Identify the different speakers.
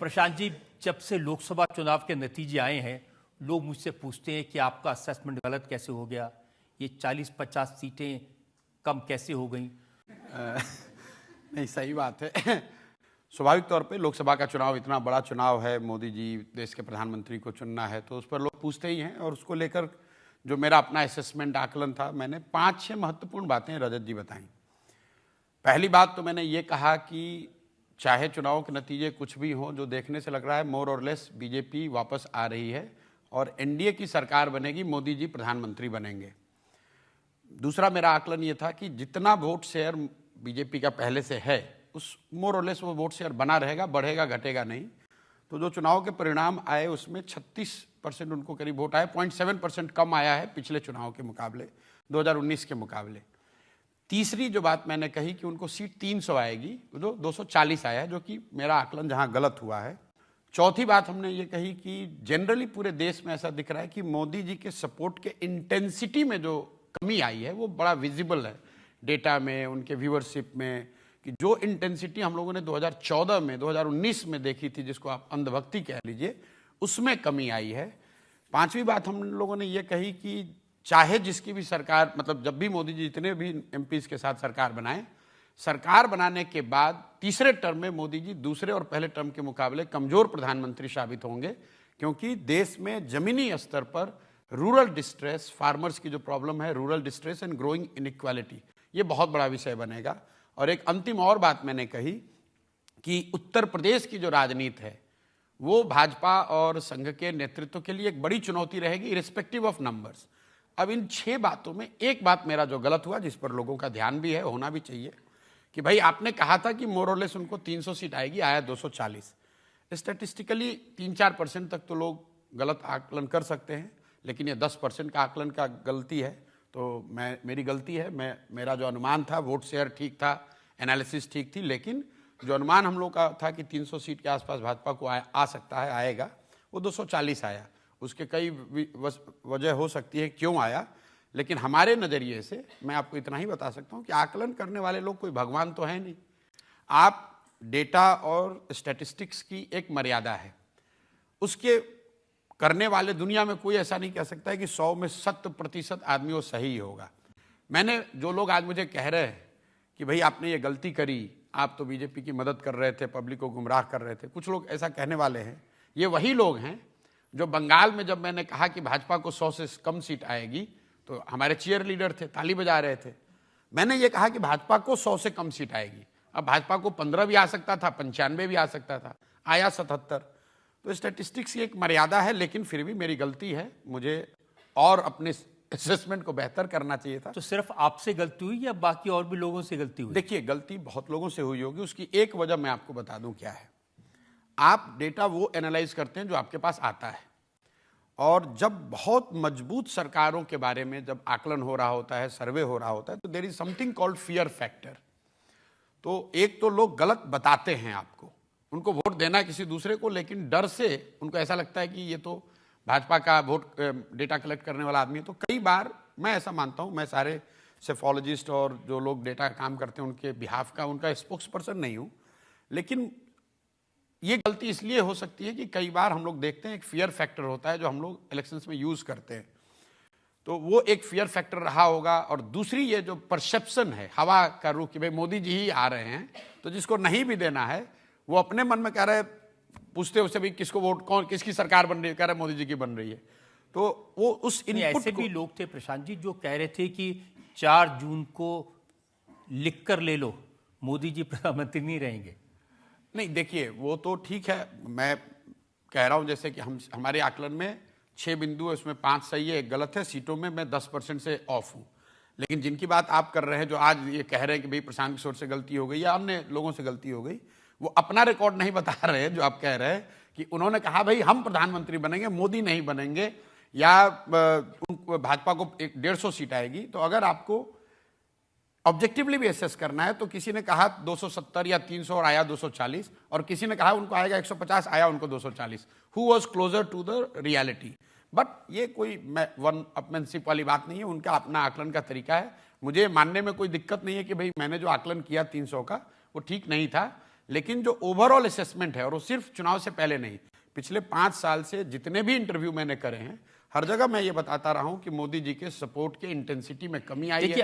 Speaker 1: प्रशांत जी, जब से लोकसभा चुनाव के नतीजे आए हैं, लोग मुझसे पूछते हैं कि आपका असेसमेंट गलत कैसे हो गया, ये 40-50 सीटें कम कैसे हो गई।
Speaker 2: नहीं, सही बात है। स्वाभाविक तौर पे लोकसभा का चुनाव इतना बड़ा चुनाव है, मोदी जी देश के प्रधानमंत्री को चुनना है, तो उस पर लोग पूछते ही हैं। और उसको लेकर जो मेरा अपना असेसमेंट आकलन था, मैंने 5-6 महत्वपूर्ण बातें रजत जी बताई। पहली बात तो मैंने ये कहा कि चाहे चुनाव के नतीजे कुछ भी हों, जो देखने से लग रहा है मोर और लेस बीजेपी वापस आ रही है और एनडीए की सरकार बनेगी, मोदी जी प्रधानमंत्री बनेंगे। दूसरा मेरा आकलन ये था कि जितना वोट शेयर बीजेपी का पहले से है, उस मोर और लेस वो वोट शेयर बना रहेगा, बढ़ेगा घटेगा नहीं। तो जो चुनाव के परिणाम आए उसमें 36% उनको करीब वोट आए, 0.7% कम आया है पिछले चुनाव के मुकाबले, 2019 के मुकाबले। तीसरी जो बात मैंने कही कि उनको सीट 300 आएगी, जो 240 आया है, जो कि मेरा आकलन जहां गलत हुआ है। चौथी बात हमने ये कही कि जनरली पूरे देश में ऐसा दिख रहा है कि मोदी जी के सपोर्ट के इंटेंसिटी में जो कमी आई है वो बड़ा विजिबल है डेटा में, उनके व्यूअरशिप में, कि जो इंटेंसिटी हम लोगों ने 2014 में 2019 में देखी थी, जिसको आप अंधभक्ति कह लीजिए, उसमें कमी आई है। पांचवी बात हम लोगों ने ये कही कि चाहे जिसकी भी सरकार, मतलब जब भी मोदी जी जितने भी एमपीज के साथ सरकार बनाएं, सरकार बनाने के बाद तीसरे टर्म में मोदी जी दूसरे और पहले टर्म के मुकाबले कमजोर प्रधानमंत्री साबित होंगे, क्योंकि देश में जमीनी स्तर पर रूरल डिस्ट्रेस, फार्मर्स की जो प्रॉब्लम है, rural distress and growing inequality, ये बहुत बड़ा विषय बनेगा। और एक अंतिम और बात मैंने कही कि उत्तर प्रदेश की जो राजनीति है वो भाजपा और संघ के नेतृत्व के लिए एक बड़ी चुनौती रहेगी, इरिस्पेक्टिव ऑफ नंबर्स। अब इन 6 बातों में एक बात मेरा जो गलत हुआ, जिस पर लोगों का ध्यान भी है, होना भी चाहिए, कि भाई आपने कहा था कि मोरलेस उनको 300 सीट आएगी, आया 240। स्टैटिस्टिकली 3-4% तक तो लोग गलत आकलन कर सकते हैं, लेकिन ये 10% का आकलन का गलती है, तो मेरी गलती है। मेरा जो अनुमान था, वोट शेयर ठीक था, एनालिसिस ठीक थी, लेकिन जो अनुमान हम लोग का था कि 300 सीट के आसपास भाजपा को आ सकता है, आएगा, वो 240 आया। उसके कई वजह हो सकती है क्यों आया, लेकिन हमारे नज़रिए से मैं आपको इतना ही बता सकता हूं कि आकलन करने वाले लोग कोई भगवान तो है नहीं। आप डेटा और स्टैटिस्टिक्स की एक मर्यादा है, उसके करने वाले दुनिया में कोई ऐसा नहीं कह सकता है कि 100 में 100% आदमी वो सही होगा। मैंने जो लोग आज मुझे कह रहे हैं कि भाई आपने ये गलती करी, आप तो बीजेपी की मदद कर रहे थे, पब्लिक को गुमराह कर रहे थे, कुछ लोग ऐसा कहने वाले हैं। ये वही लोग हैं जो बंगाल में जब मैंने कहा कि भाजपा को 100 से कम सीट आएगी, तो हमारे चीयर लीडर थे, ताली बजा रहे थे। मैंने ये कहा कि भाजपा को 100 से कम सीट आएगी। अब भाजपा को 15 भी आ सकता था, 95 भी आ सकता था, आया 77। तो स्टैटिस्टिक्स की एक मर्यादा है, लेकिन फिर भी मेरी गलती है, मुझे और अपने असेसमेंट को बेहतर करना चाहिए था।
Speaker 1: तो सिर्फ आपसे गलती हुई या बाकी और भी लोगों से गलती हुई?
Speaker 2: देखिए, गलती बहुत लोगों से हुई होगी, उसकी एक वजह मैं आपको बता दूं क्या है। आप डेटा वो एनालाइज करते हैं जो आपके पास आता है, और जब बहुत मजबूत सरकारों के बारे में जब आकलन हो रहा होता है, सर्वे हो रहा होता है, तो there is something called fear factor. तो एक तो लोग गलत बताते हैं आपको, उनको वोट देना किसी दूसरे को, लेकिन डर से उनको ऐसा लगता है कि ये तो भाजपा का वोट डेटा कलेक्ट करने वाला आदमी है। तो कई बार मैं ऐसा मानता हूं, मैं सारे सेफोलॉजिस्ट और जो लोग डेटा का काम करते हैं उनके बिहाफ का उनका स्पोक्स पर्सन नहीं हूं, लेकिन ये गलती इसलिए हो सकती है कि कई बार हम लोग देखते हैं एक फियर फैक्टर होता है जो हम लोग इलेक्शंस में यूज करते हैं, तो वो एक फियर फैक्टर रहा होगा। और दूसरी ये जो परसेप्शन है, हवा का रुख कि भाई मोदी जी ही आ रहे हैं, तो जिसको नहीं भी देना है वो अपने मन में कह रहे, पूछते उससे भी किसको वोट, कौन किसकी सरकार बन रही है, कह रहे मोदी जी की बन रही है। तो वो उस इनपुट
Speaker 1: ऐसे भी लोग थे प्रशांत जी जो कह रहे थे कि 4 जून को लिख कर ले लो, मोदी जी प्रधानमंत्री नहीं रहेंगे।
Speaker 2: नहीं, देखिए वो तो ठीक है, मैं कह रहा हूं जैसे कि हमारे आकलन में 6 बिंदु है, उसमें 5 सही है, 1 गलत है। सीटों में मैं 10% से ऑफ हूं, लेकिन जिनकी बात आप कर रहे हैं, जो आज ये कह रहे हैं कि भाई प्रशांत किशोर से गलती हो गई या अन्य लोगों से गलती हो गई, वो अपना रिकॉर्ड नहीं बता रहे हैं। जो आप कह रहे हैं कि उन्होंने कहा भाई हम प्रधानमंत्री बनेंगे, मोदी नहीं बनेंगे, या भाजपा को 150 सीट आएगी। तो अगर आपको ऑब्जेक्टिवली भी एसेस करना है, तो किसी ने कहा 270 या 300 और आया 240, और किसी ने कहा उनको आएगा 150, आया उनको 240। Who was closer to the reality. But ये कोई वन अपमेनशिप वाली बात नहीं है, उनका अपना आकलन का तरीका है। मुझे मानने में कोई दिक्कत नहीं है कि भाई मैंने जो आकलन किया 300 का वो ठीक नहीं था, लेकिन जो ओवरऑल असेसमेंट है, और वो सिर्फ चुनाव से पहले नहीं, पिछले 5 साल से जितने भी इंटरव्यू मैंने करे हैं, हर जगह मैं ये बताता रहा हूं कि मोदी जी के सपोर्ट के इंटेंसिटी में कमी आई है।